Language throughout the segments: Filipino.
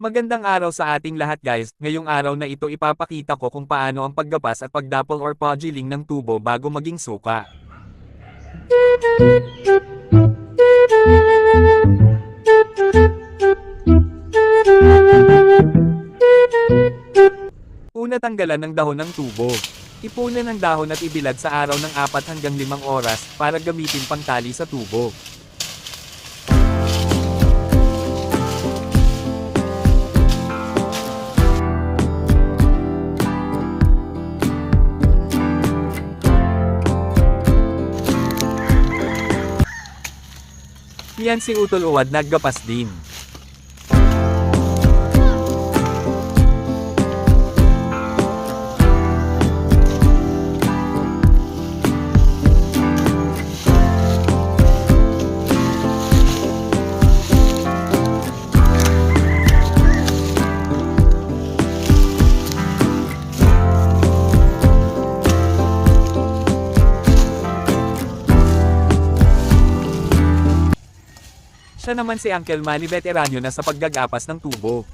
Magandang araw sa ating lahat guys, ngayong araw na ito ipapakita ko kung paano ang paggapas at pagdapol or podziling ng tubo bago maging suka. Una, tanggalan ng dahon ng tubo. Ipunin ang dahon at ibilad sa araw ng 4 hanggang 5 oras para gamitin pangtali sa tubo. Yan si Utol Uwad naggapas din. Siya naman si Uncle Manny, veteranyo na sa paggagapas ng tubo.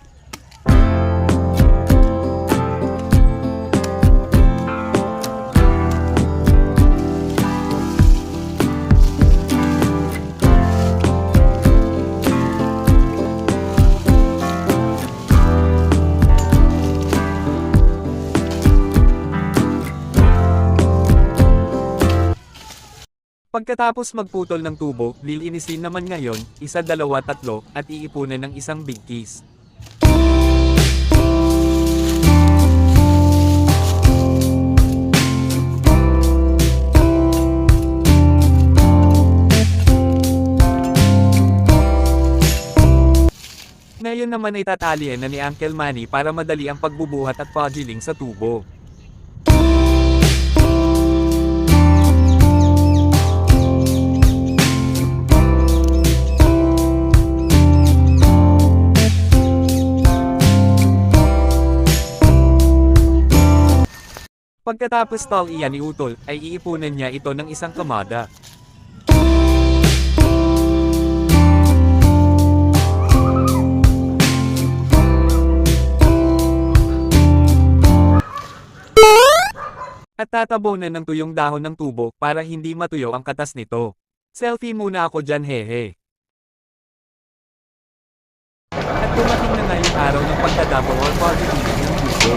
Pagkatapos magputol ng tubo, lilinisin naman ngayon, 1, 2, 3, at iipunan ng isang big kiss. Ngayon naman ay tatalian na ni Uncle Manny para madali ang pagbubuhat at podziling sa tubo. Pagkatapos tol iyan ni Utol, ay iipunan niya ito ng isang kamada. At tatabonan ng tuyong dahon ng tubo para hindi matuyo ang katas nito. Selfie muna ako dyan, hehe. At dumating na nga yung araw ng pagdadapol or podziling ng tubo.